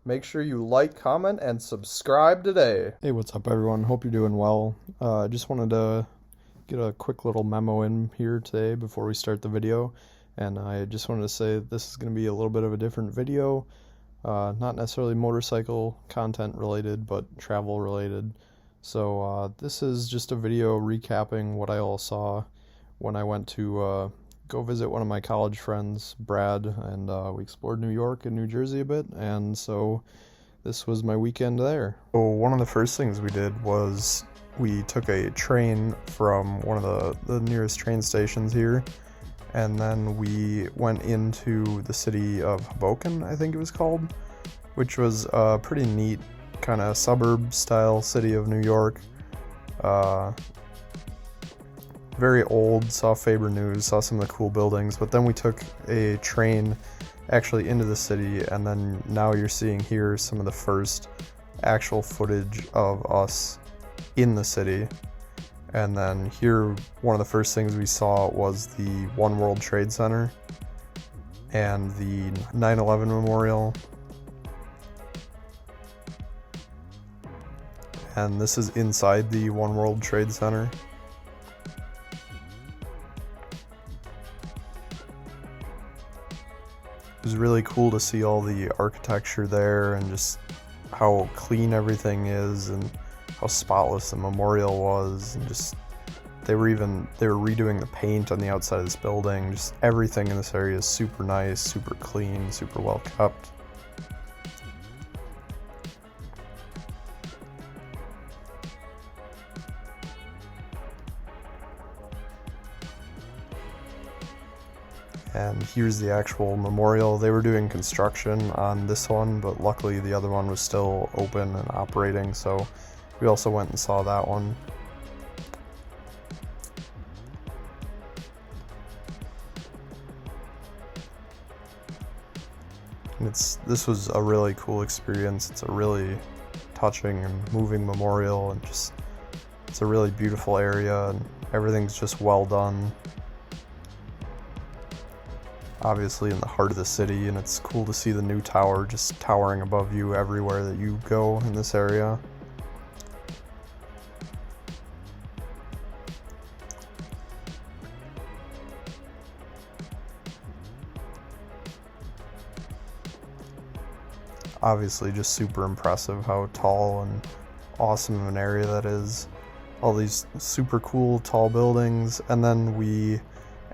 Make sure you like, comment, and subscribe today. Hey, what's up, everyone? Hope you're doing well. I just wanted to get a quick little memo in here today before we start the video. And I just wanted to say this is going to be a little bit of a different video. Not necessarily motorcycle content related, but travel related. So this is just a video recapping what I all saw when I went to go visit one of my college friends, Brad, and we explored New York and New Jersey a bit, and so this was my weekend there. So one of the first things we did was we took a train from one of the nearest train stations here, and then we went into the city of Hoboken, I think it was called, which was a pretty neat kind of suburb-style city of New York. Very old, saw Faber News, saw some of the cool buildings, but then we took a train actually into the city, and then now you're seeing here some of the first actual footage of us in the city. And then here, one of the first things we saw was the One World Trade Center and the 9/11 Memorial. And this is inside the One World Trade Center. It was really cool to see all the architecture there and just how clean everything is and how spotless the memorial was, and just they were redoing the paint on the outside of this building. Just everything in this area is super nice, super clean, super well kept. And here's the actual memorial. They were doing construction on this one, but luckily the other one was still open and operating, so we also went and saw that one. And this was a really cool experience. It's a really touching and moving memorial, and just it's a really beautiful area, and everything's just well done. Obviously in the heart of the city, and it's cool to see the new tower just towering above you everywhere that you go in this area. Obviously just super impressive how tall and awesome of an area that is. All these super cool tall buildings, and then we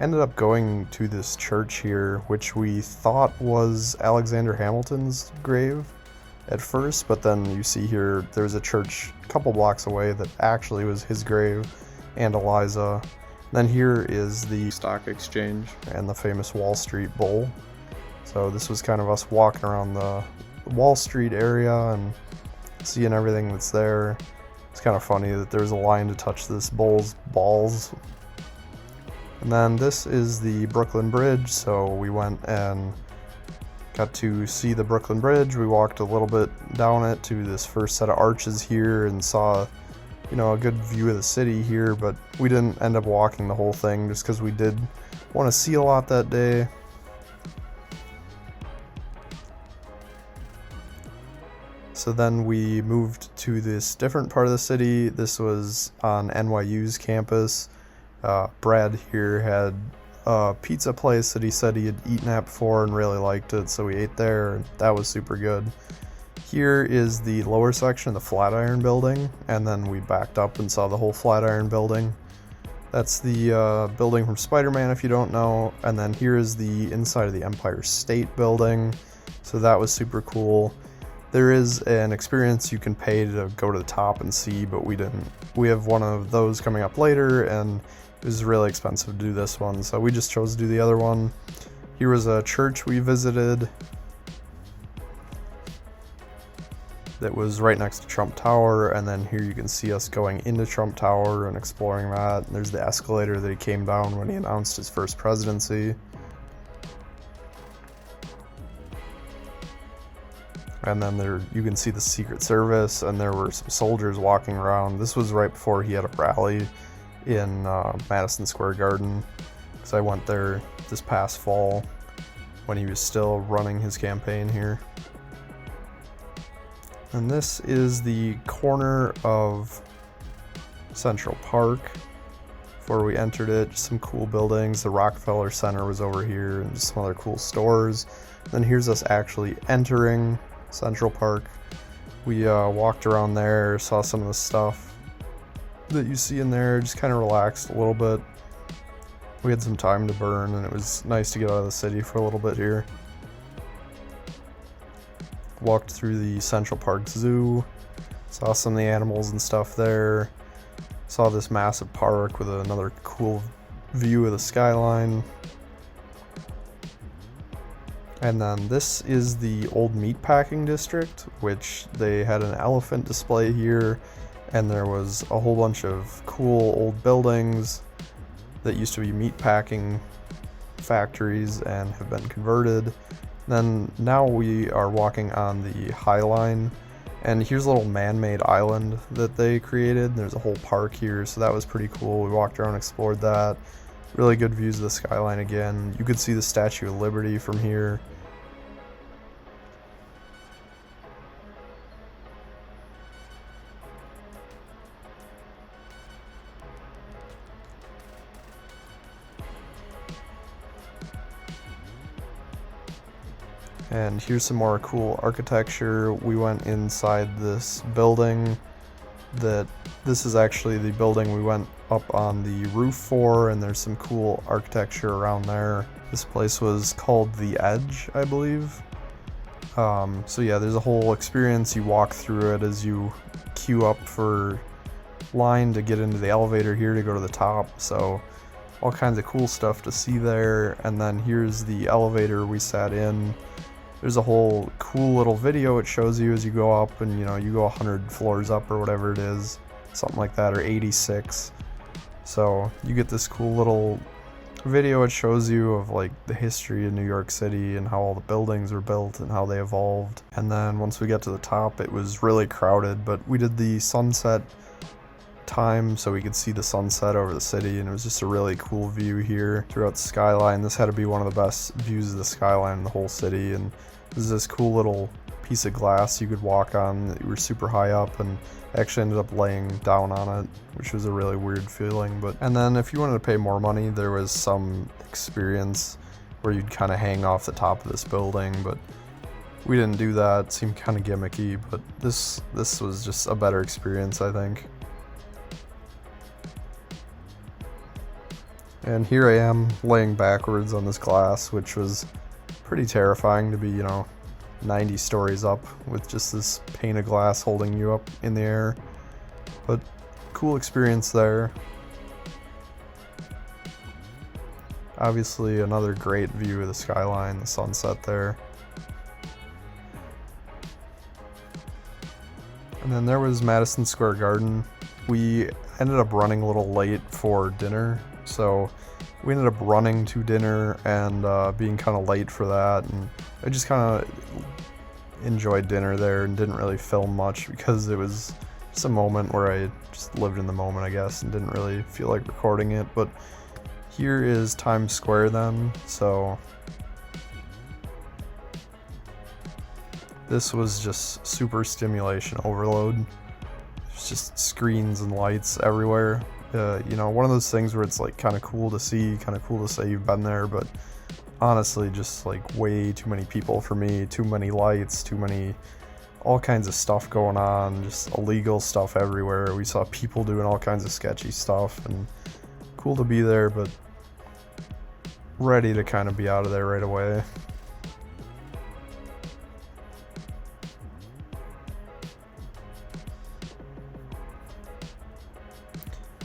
ended up going to this church here, which we thought was Alexander Hamilton's grave at first, but then you see here there's a church a couple blocks away that actually was his grave, and Eliza. Then here is the stock exchange and the famous Wall Street Bull. So this was kind of us walking around the Wall Street area and seeing everything that's there. It's kind of funny that there's a line to touch this bull's balls. And then this is the Brooklyn Bridge, so we went and got to see the Brooklyn Bridge. We walked a little bit down it to this first set of arches here and saw, a good view of the city here, but we didn't end up walking the whole thing just because we did want to see a lot that day. So then we moved to this different part of the city. This was on NYU's campus. Brad here had a pizza place that he said he had eaten at before and really liked it, so we ate there, and that was super good. Here is the lower section of the Flatiron Building, and then we backed up and saw the whole Flatiron Building. That's the building from Spider-Man, if you don't know. And then here is the inside of the Empire State Building, so that was super cool. There is an experience you can pay to go to the top and see, but we didn't. We have one of those coming up later, and it was really expensive to do this one, so we just chose to do the other one. Here was a church we visited that was right next to Trump Tower, and then here you can see us going into Trump Tower and exploring that. And there's the escalator that he came down when he announced his first presidency. And then there you can see the Secret Service, and there were some soldiers walking around. This was right before he had a rally in Madison Square Garden, because I went there this past fall when he was still running his campaign here. And this is the corner of Central Park. Before we entered it, just some cool buildings. The Rockefeller Center was over here and just some other cool stores. And then here's us actually entering Central Park. We walked around there, saw some of the stuff that you see in there, just kind of relaxed a little bit. We had some time to burn and it was nice to get out of the city for a little bit here. Walked through the Central Park Zoo, saw some of the animals and stuff there. Saw this massive park with another cool view of the skyline. And then this is the old meatpacking district, which they had an elephant display here, and there was a whole bunch of cool old buildings that used to be meatpacking factories and have been converted. Then now we are walking on the High Line, and here's a little man-made island that they created. There's a whole park here, so that was pretty cool. We walked around and explored that. Really good views of the skyline again. You could see the Statue of Liberty from here. And here's some more cool architecture. We went inside this building this is actually the building we went up on the roof for, and there's some cool architecture around there. This place was called The Edge, I believe. So yeah, there's a whole experience. You walk through it as you queue up for line to get into the elevator here to go to the top. So all kinds of cool stuff to see there. And then here's the elevator we sat in. There's a whole cool little video it shows you as you go up, and you go 100 floors up or whatever it is, something like that, or 86. So you get this cool little video. It shows you of like the history of New York City and how all the buildings were built and how they evolved. And then once we got to the top, it was really crowded, but we did the sunset time so we could see the sunset over the city, and it was just a really cool view here throughout the skyline. This had to be one of the best views of the skyline in the whole city, and this is this cool little piece of glass you could walk on. You were super high up, and I actually ended up laying down on it, which was a really weird feeling. And then if you wanted to pay more money, there was some experience where you'd kind of hang off the top of this building, but we didn't do that. It seemed kind of gimmicky, but this was just a better experience, I think. And here I am laying backwards on this glass, which was pretty terrifying to be, 90 stories up with just this pane of glass holding you up in the air. But cool experience there. Obviously another great view of the skyline, the sunset there. And then there was Madison Square Garden. We ended up running a little late for dinner, so we ended up running to dinner and being kind of late for that, and I just kind of enjoyed dinner there and didn't really film much because it was just a moment where I just lived in the moment, I guess, and didn't really feel like recording it. But here is Times Square then, so this was just super stimulation overload. There's just screens and lights everywhere. One of those things where it's like kind of cool to see, kind of cool to say you've been there, but honestly just like way too many people for me, too many lights, all kinds of stuff going on, just illegal stuff everywhere. We saw people doing all kinds of sketchy stuff, and cool to be there, but ready to kind of be out of there right away.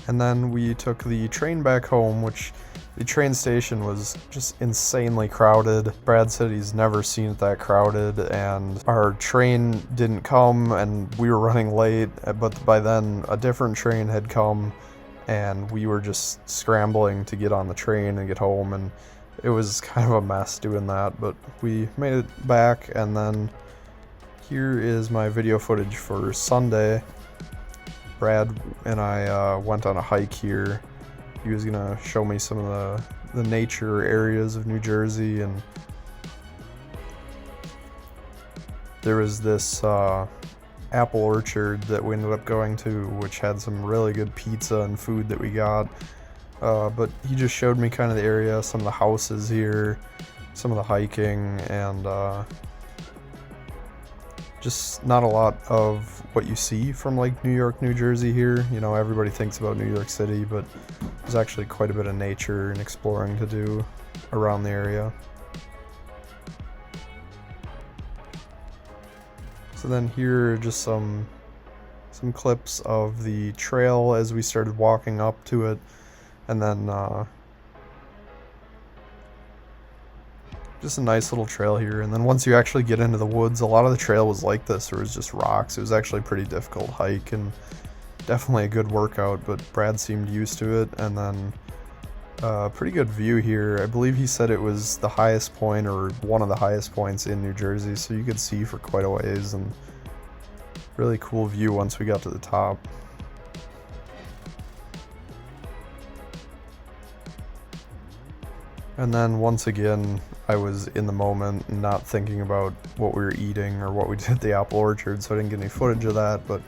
And then we took the train back home, which the train station was just insanely crowded. Brad said he's never seen it that crowded, and our train didn't come and we were running late, but by then a different train had come and we were just scrambling to get on the train and get home, and it was kind of a mess doing that, but we made it back. And then here is my video footage for Sunday. Brad and I went on a hike here. He was gonna show me some of the nature areas of New Jersey, and there was this apple orchard that we ended up going to, which had some really good pizza and food that we got. But he just showed me kind of the area, some of the houses here, some of the hiking, and just not a lot of what you see from like New York, New Jersey here. You know, everybody thinks about New York City, but there's actually quite a bit of nature and exploring to do around the area. So then here are just some clips of the trail as we started walking up to it, and then just a nice little trail here. And then once you actually get into the woods, a lot of the trail was like this, where it was just rocks. It was actually a pretty difficult hike and definitely a good workout, but Brad seemed used to it. And then pretty good view here. I believe he said it was the highest point, or one of the highest points in New Jersey, so you could see for quite a ways, and really cool view once we got to the top. And then once again, I was in the moment and not thinking about what we were eating or what we did at the apple orchard, so I didn't get any footage of that, but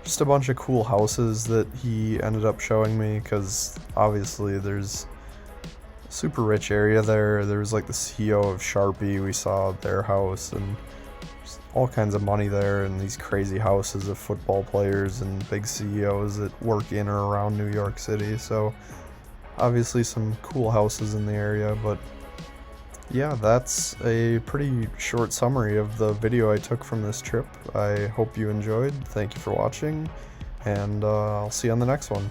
just a bunch of cool houses that he ended up showing me, because obviously there's a super rich area there. There was like the CEO of Sharpie, we saw their house, and just all kinds of money there, and these crazy houses of football players and big CEOs that work in or around New York City. So obviously some cool houses in the area. But yeah, that's a pretty short summary of the video I took from this trip. I hope you enjoyed. Thank you for watching, and I'll see you on the next one.